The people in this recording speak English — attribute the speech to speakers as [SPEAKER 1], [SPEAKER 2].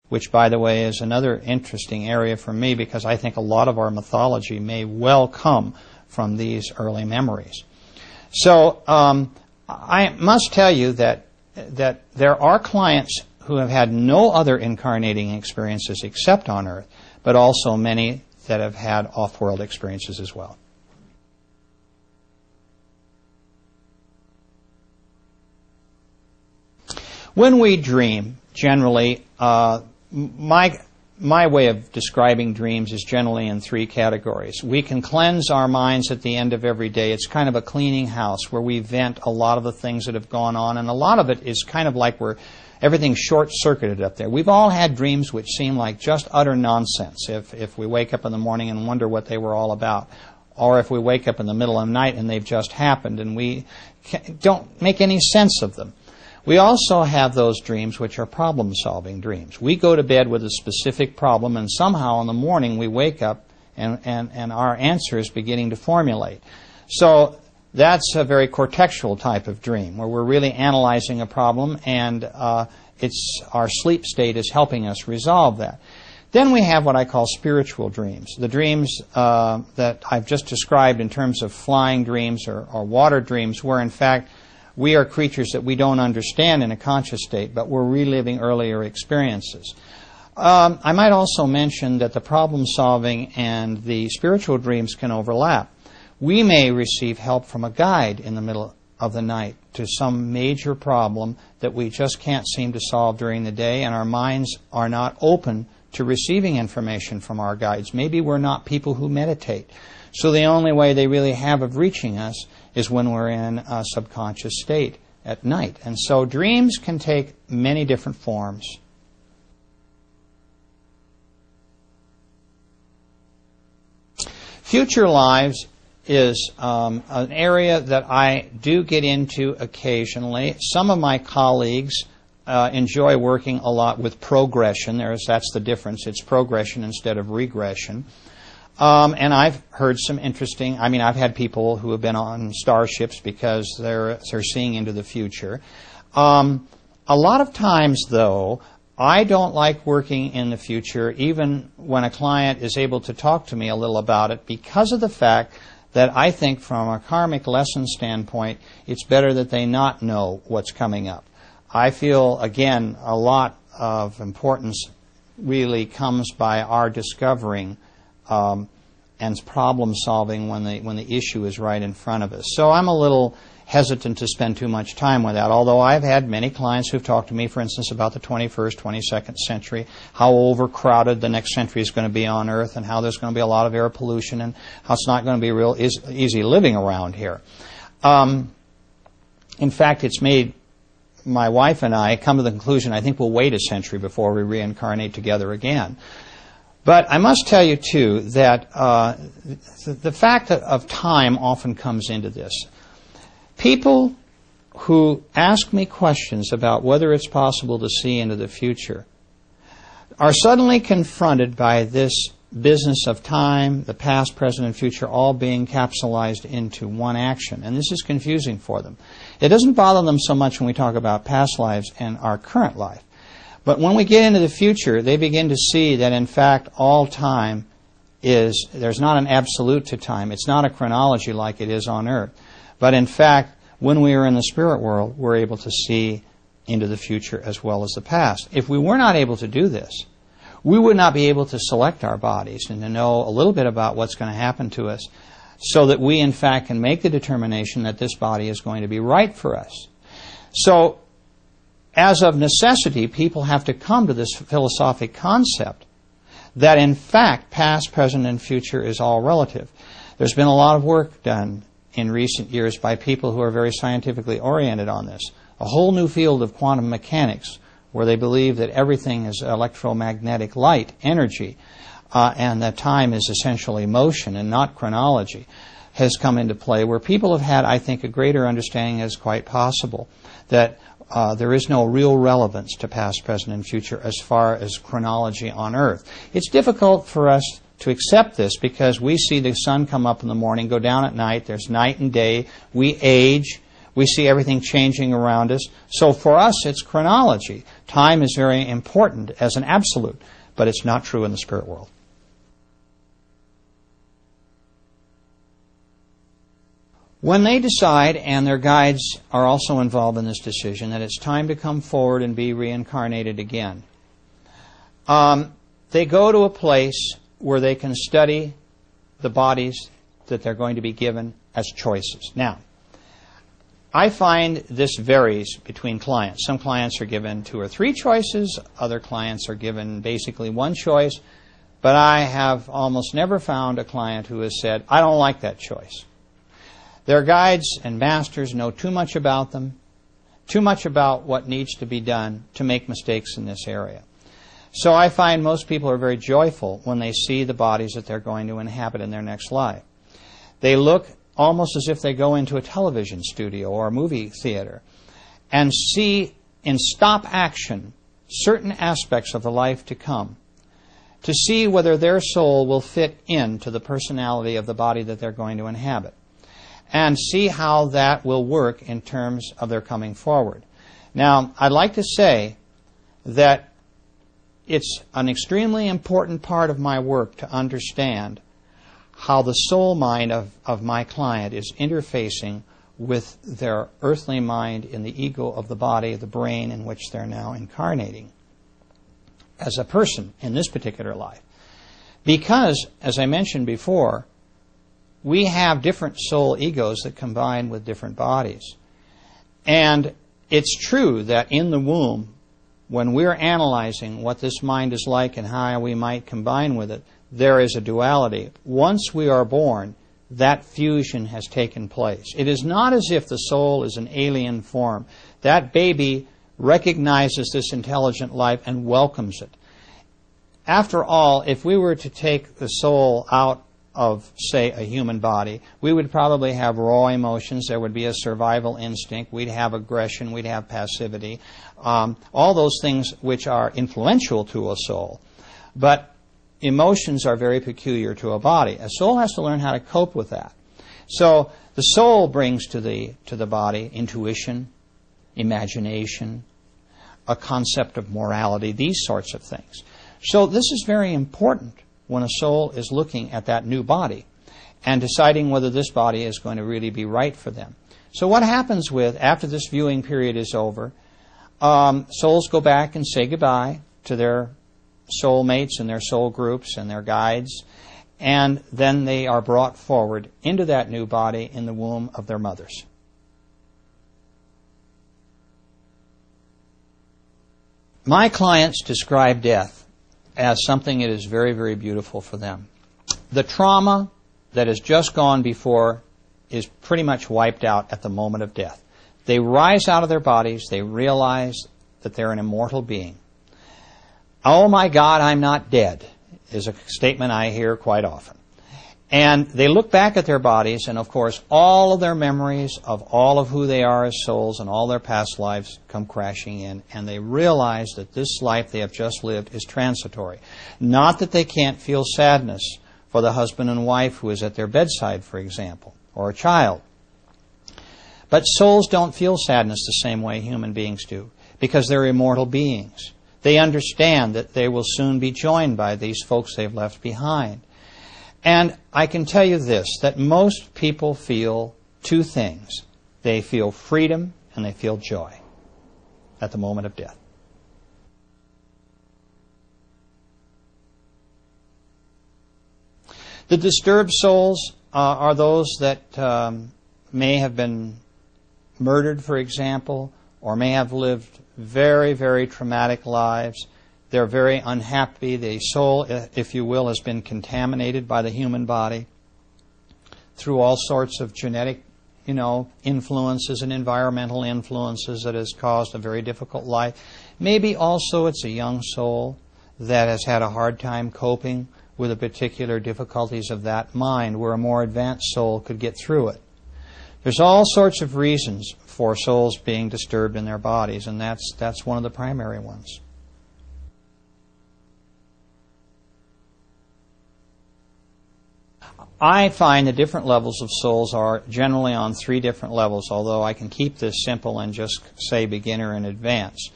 [SPEAKER 1] which, by the way, is another interesting area for me because I think a lot of our mythology may well come from these early memories. So I must tell you that there are clients who have had no other incarnating experiences except on Earth, but also many that have had off-world experiences as well. When we dream, generally, my way of describing dreams is generally in three categories. We can cleanse our minds at the end of every day. It's kind of a cleaning house where we vent a lot of the things that have gone on, and a lot of it is kind of like everything's short-circuited up there. We've all had dreams which seem like just utter nonsense if we wake up in the morning and wonder what they were all about, or if we wake up in the middle of the night and they've just happened and we don't make any sense of them. We also have those dreams which are problem-solving dreams. We go to bed with a specific problem, and somehow in the morning we wake up and our answer is beginning to formulate. So that's a very cortexual type of dream, where we're really analyzing a problem, and our sleep state is helping us resolve that. Then we have what I call spiritual dreams. The dreams that I've just described in terms of flying dreams or water dreams, where in fact we are creatures that we don't understand in a conscious state, but we're reliving earlier experiences. I might also mention that the problem-solving and the spiritual dreams can overlap. We may receive help from a guide in the middle of the night to some major problem that we just can't seem to solve during the day, and our minds are not open to receiving information from our guides. Maybe we're not people who meditate. So the only way they really have of reaching us is when we're in a subconscious state at night. And so dreams can take many different forms. Future lives is an area that I do get into occasionally. Some of my colleagues enjoy working a lot with progression. That's the difference. It's progression instead of regression. And I've heard some interesting, I've had people who have been on starships because they're seeing into the future. A lot of times, though, I don't like working in the future, even when a client is able to talk to me a little about it, because of the fact that I think from a karmic lesson standpoint, it's better that they not know what's coming up. I feel, again, a lot of importance really comes by our discovering and problem solving when the issue is right in front of us. So I'm a little hesitant to spend too much time with that, although I've had many clients who've talked to me, for instance, about the 21st, 22nd century, how overcrowded the next century is going to be on Earth, and how there's going to be a lot of air pollution, and how it's not going to be real easy living around here. In fact, it's made my wife and I come to the conclusion I think we'll wait a century before we reincarnate together again. But I must tell you, too, that the fact of time often comes into this. People who ask me questions about whether it's possible to see into the future are suddenly confronted by this business of time, the past, present, and future, all being capsulized into one action. And this is confusing for them. It doesn't bother them so much when we talk about past lives and our current life. But when we get into the future, they begin to see that, in fact, all time there's not an absolute to time. It's not a chronology like it is on Earth. But, in fact, when we are in the spirit world, we're able to see into the future as well as the past. If we were not able to do this, we would not be able to select our bodies and to know a little bit about what's going to happen to us so that we, in fact, can make the determination that this body is going to be right for us. So, as of necessity, people have to come to this philosophic concept that, in fact, past, present, and future is all relative. There's been a lot of work done in recent years by people who are very scientifically oriented on this. A whole new field of quantum mechanics, where they believe that everything is electromagnetic light, energy, and that time is essentially motion and not chronology, has come into play, where people have had, I think, a greater understanding as quite possible that there is no real relevance to past, present, and future as far as chronology on Earth. It's difficult for us to accept this because we see the sun come up in the morning, go down at night, there's night and day, we age, We see everything changing around us. So for us, it's chronology. Time is very important as an absolute, but it's not true in the spirit world. When they decide, and their guides are also involved in this decision, that it's time to come forward and be reincarnated again, they go to a place where they can study the bodies that they're going to be given as choices. Now, I find this varies between clients. Some clients are given 2 or 3 choices. Other clients are given basically 1 choice. But I have almost never found a client who has said, I don't like that choice. Their guides and masters know too much about them, too much about what needs to be done to make mistakes in this area. So I find most people are very joyful when they see the bodies that they're going to inhabit in their next life. They look almost as if they go into a television studio or a movie theater and see in stop action certain aspects of the life to come, to see whether their soul will fit into the personality of the body that they're going to inhabit, and see how that will work in terms of their coming forward. Now, I'd like to say that it's an extremely important part of my work to understand how the soul mind of my client is interfacing with their earthly mind in the ego of the body, the brain in which they're now incarnating as a person in this particular life. Because, as I mentioned before, we have different soul egos that combine with different bodies. And it's true that in the womb, when we're analyzing what this mind is like and how we might combine with it, there is a duality. Once we are born, that fusion has taken place. It is not as if the soul is an alien form. That baby recognizes this intelligent life and welcomes it. After all, if we were to take the soul out of, say, a human body, we would probably have raw emotions. There would be a survival instinct. We'd have aggression. We'd have passivity. All those things which are influential to a soul. But emotions are very peculiar to a body. A soul has to learn how to cope with that. So the soul brings to the body intuition, imagination, a concept of morality, these sorts of things. So this is very important when a soul is looking at that new body and deciding whether this body is going to really be right for them. So what happens after this viewing period is over, souls go back and say goodbye to their soul mates and their soul groups and their guides, and then they are brought forward into that new body in the womb of their mothers. My clients describe death as something that is very, very beautiful for them. The trauma that has just gone before is pretty much wiped out at the moment of death. They rise out of their bodies, they realize that they're an immortal being. Oh my God, I'm not dead, is a statement I hear quite often. And they look back at their bodies, and of course, all of their memories of all of who they are as souls and all their past lives come crashing in, and they realize that this life they have just lived is transitory. Not that they can't feel sadness for the husband and wife who is at their bedside, for example, or a child. But souls don't feel sadness the same way human beings do, because they're immortal beings. They understand that they will soon be joined by these folks they've left behind. And I can tell you this, that most people feel 2 things. They feel freedom and they feel joy at the moment of death. The disturbed souls are those that may have been murdered, for example, or may have lived very, very traumatic lives. They're very unhappy. The soul, if you will, has been contaminated by the human body through all sorts of genetic, influences and environmental influences that has caused a very difficult life. Maybe also it's a young soul that has had a hard time coping with the particular difficulties of that mind, where a more advanced soul could get through it. There's all sorts of reasons for souls being disturbed in their bodies, and that's one of the primary ones. I find the different levels of souls are generally on 3 different levels, although I can keep this simple and just say beginner and advanced.